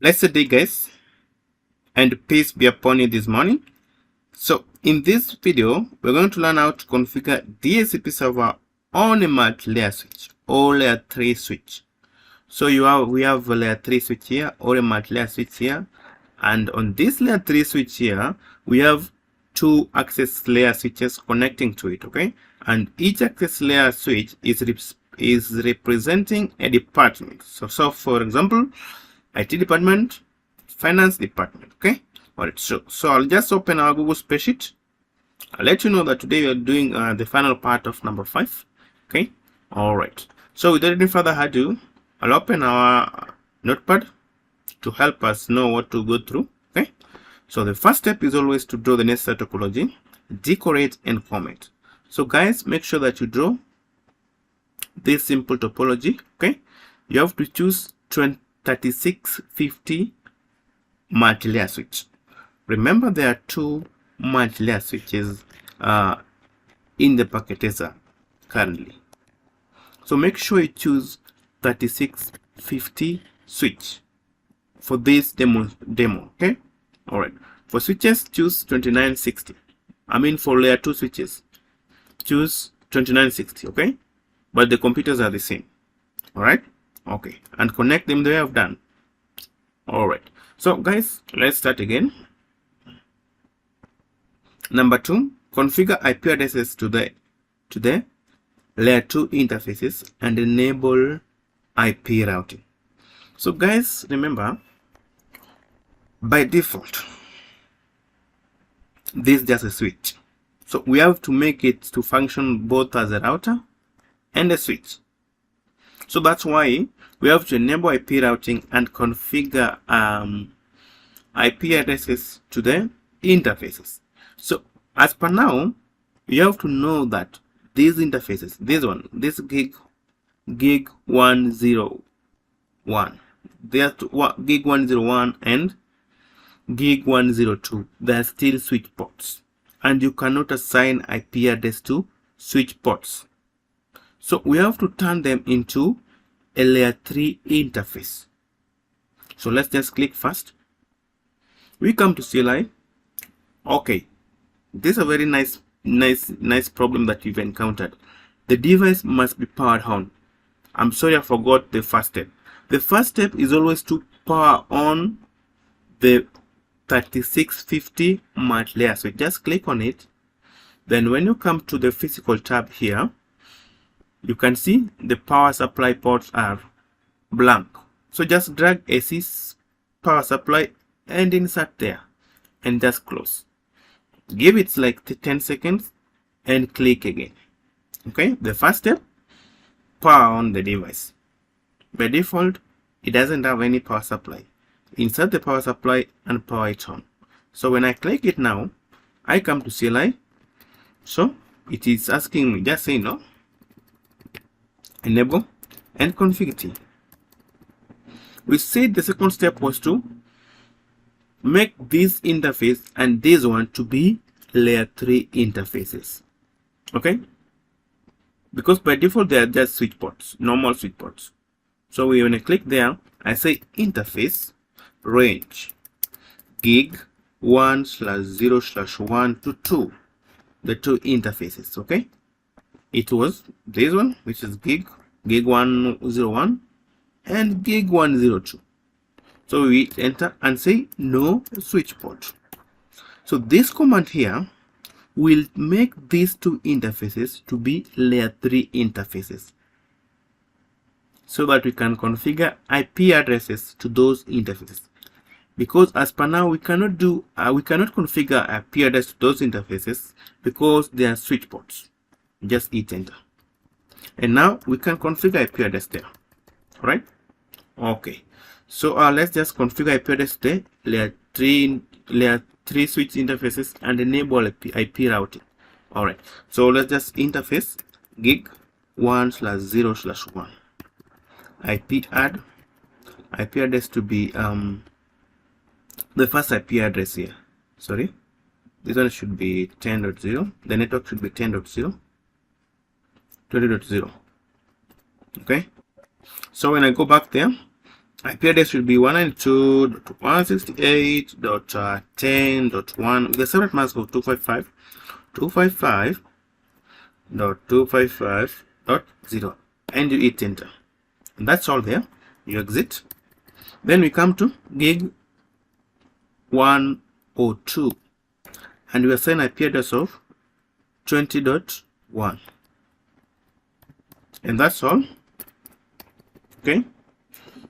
Blessed day, guys, and peace be upon you this morning. So in this video, we're going to learn how to configure DHCP server on a multi-layer switch or layer 3 switch. So we have a layer 3 switch here or a multi-layer switch here, and on this layer 3 switch here, we have two access layer switches connecting to it, okay? And each access layer switch is representing a department. So for example, IT department, finance department, okay? All right, so I'll just open our Google spreadsheet. I'll let you know that today we are doing the final part of number 5, okay? All right, so without any further ado, I'll open our notepad to help us know what to go through, okay? So the first step is always to draw the necessary topology, decorate and comment. So guys, make sure that you draw this simple topology, okay? You have to choose 3650 multi-layer switch. Remember, there are two multi-layer switches in the packet tracer currently. So make sure you choose 3650 switch for this demo, okay? All right. For switches, choose 2960. I mean, for layer 2 switches, choose 2960, okay? But the computers are the same. All right. Okay, and connect them the way I've done. All right, so guys, let's start again. Number 2, configure IP addresses to the layer 2 interfaces and enable IP routing. So guys, remember, by default, this is just a switch. So we have to make it to function both as a router and a switch. So that's why we have to enable IP routing and configure IP addresses to the interfaces. So as per now, you have to know that these interfaces, this gig 101, there's gig 101 and gig 102, they are still switch ports, and you cannot assign IP address to switch ports. So we have to turn them into a layer 3 interface. So let's just click first. We come to CLI. Okay, this is a very nice problem that you've encountered. The device must be powered on. I'm sorry, I forgot the first step. The first step is always to power on the 3650 multi-layer. So just click on it. Then when you come to the physical tab here, you can see the power supply ports are blank. So just drag AC power supply and insert there and just close. Give it like 10 seconds and click again. Okay, the first step, power on the device. By default, it doesn't have any power supply. Insert the power supply and power it on. So when I click it now, I come to CLI. So it is asking me, just say no. Enable and configure T. We said the second step was to make this interface and this one to be layer 3 interfaces, okay? Because by default they are just switch ports, normal switch ports. So when I click there, I say interface range gig 1/0/1 to 2, the two interfaces, okay? It was this one, which is gig 101 and gig 102. So we enter and say no switch port. So this command here will make these two interfaces to be layer 3 interfaces, so that we can configure IP addresses to those interfaces. Because as per now, we cannot configure IP address to those interfaces because they are switch ports. Just hit enter, and now we can configure IP address there. All right, okay, so let's just configure IP address to layer 3 switch interfaces and enable IP routing. All right, so let's just interface gig 1/0/1 IP address to be the first IP address here. Sorry, this one should be 10.0. The network should be 10.0. 20.0. Okay, so when I go back there, IP address should be 192.168.10.1 with a separate mask of 255.255.255.0, and you hit enter. And that's all there. You exit. Then we come to gig 102 and we assign IP address of 20.1, and that's all. Okay,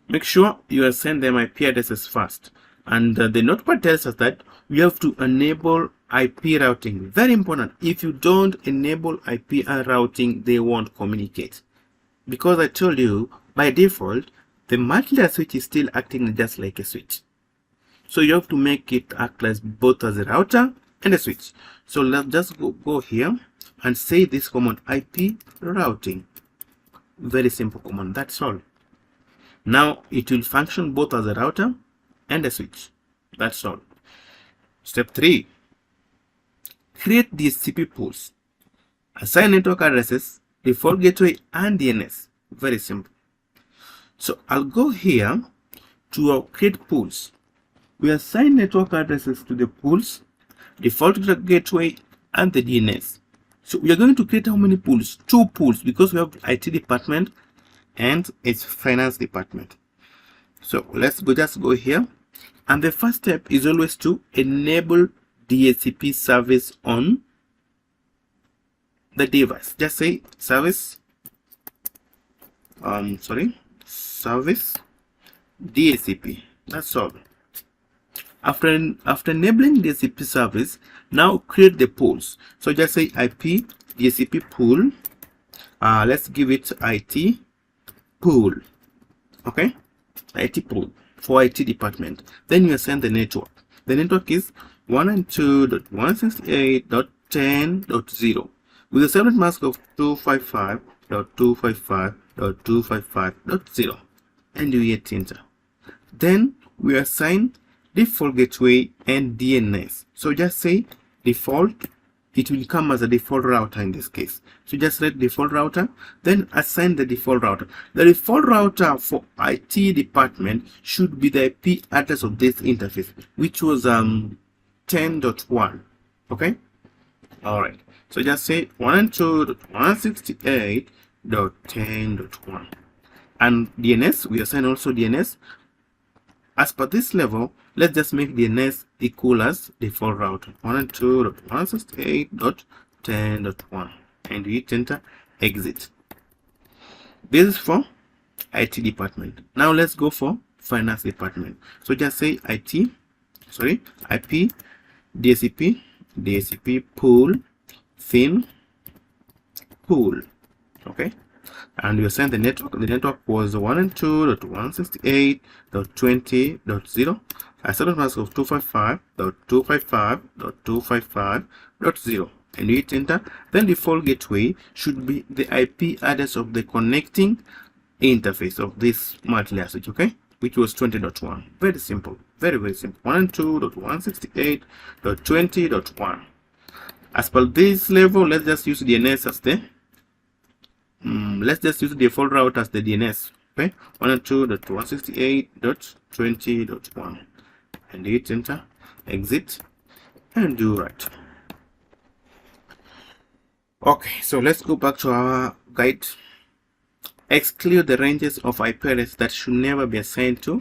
make sure you assign them IP addresses first, and the notepad tells us that we have to enable IP routing. Very important. If you don't enable IP routing, they won't communicate, because I told you by default the multilayer switch is still acting just like a switch. So you have to make it act as both as a router and a switch. So let's just go here and say this command, IP routing. Very simple command, that's all. Now it will function both as a router and a switch. That's all. Step 3. Create DHCP pools. Assign network addresses, default gateway, and DNS. Very simple. So I'll go here to our create pools. We assign network addresses to the pools, default gateway, and the DNS. So we are going to create how many pools? 2 pools, because we have IT department and its finance department. So let's just go here, and the first step is always to enable DHCP service on the device. Just say service service DHCP. That's all. After enabling DHCP service, now create the pools. So just say IP DHCP pool. Let's give it IT pool. Okay, IT pool for IT department. Then you assign the network. The network is 192.168.10.0 with a separate mask of 255.255.255.0, and you hit enter. Then we assign default gateway and DNS. So just say default. It will come as a default router in this case. So just write default router, then assign the default router. The default router for IT department should be the IP address of this interface, which was 10.1. Okay, all right. So just say 192.168.10.1, and DNS we assign also DNS. As per this level, let's just make DNS equal as default router 192.168.10.1, and we hit enter, exit. This is for IT department. Now let's go for finance department. So just say IP DHCP pool fin pool. Okay, and you assign the network. The network was 192.168.20.0, a separate mask of 255.255.255.0, and you hit enter. Then default gateway should be the IP address of the connecting interface of this multilayer switch, okay, which was 20.1. Very simple, very simple. 192.168.20.1. As per this level, let's just use DNS as the let's just use the default route as the DNS. Okay, 192.168.20.1, and hit enter, exit, and do right. Okay, so let's go back to our guide. Exclude the ranges of IP addresses that should never be assigned to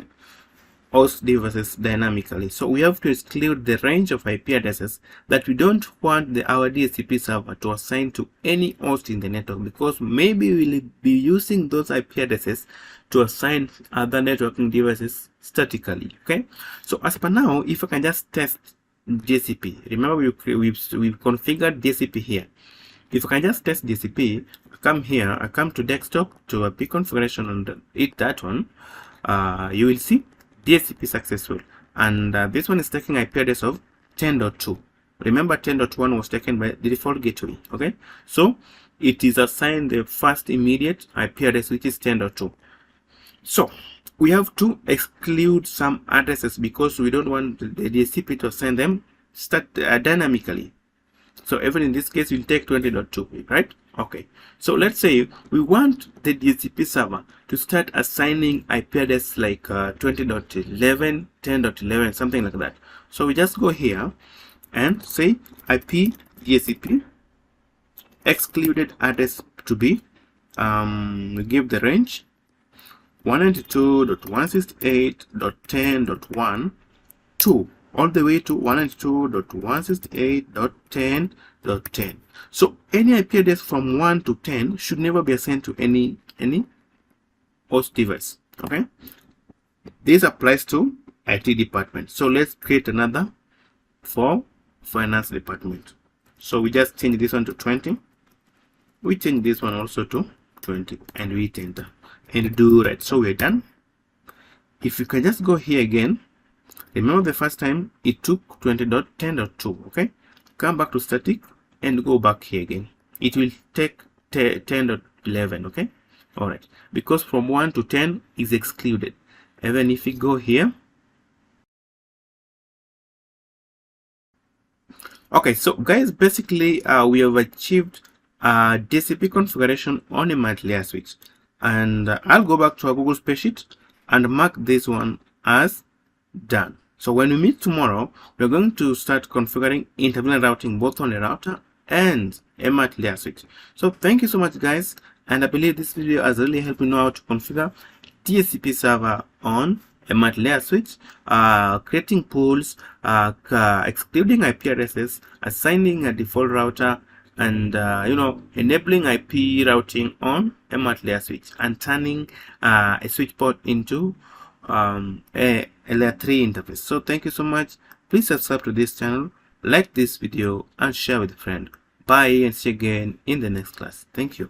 host devices dynamically. So we have to exclude the range of IP addresses that we don't want our DHCP server to assign to any host in the network, because maybe we'll be using those IP addresses to assign other networking devices statically. Okay, so as per now, if I can just test DHCP, remember we've configured DHCP here. If I can just test DHCP, I come here, I come to desktop to IP configuration and hit that one, you will see DHCP successful, and this one is taking IP address of 10.2. Remember 10.1 was taken by the default gateway. Okay, so it is assigned the first immediate IP address, which is 10.2. so we have to exclude some addresses because we don't want the DHCP to assign them dynamically. So even in this case we'll take 20.2, right? Okay, so let's say we want the DHCP server to start assigning IP address like 20.11, 10.11, something like that. So we just go here and say IP DHCP excluded address to be, we give the range 192.168.10.1 to all the way to 192.168.10.10. So any IP address from 1 to 10 should never be assigned to any host device. Okay, this applies to IT department. So let's create another for finance department. So we just change this one to 20. We change this one also to 20 and we hit enter and do right. So we're done. If you can just go here again, remember the first time it took 20.10.2. okay, come back to static and go back here again. It will take 10.11. okay, all right, because from 1 to 10 is excluded. And then if we go here, okay, so guys, basically we have achieved DHCP configuration on a multi-layer switch, and I'll go back to our Google spreadsheet and mark this one as done. So when we meet tomorrow, we're going to start configuring intermittent routing both on a router and a multi-layer switch. So thank you so much, guys, and I believe this video has really helped you know how to configure DHCP server on a multi-layer switch, creating pools, excluding IP addresses, assigning a default router, and enabling IP routing on a multi-layer switch, and turning a switch port into a layer 3 interface. So thank you so much. Please subscribe to this channel, like this video, and share with a friend. Bye, and see you again in the next class. Thank you.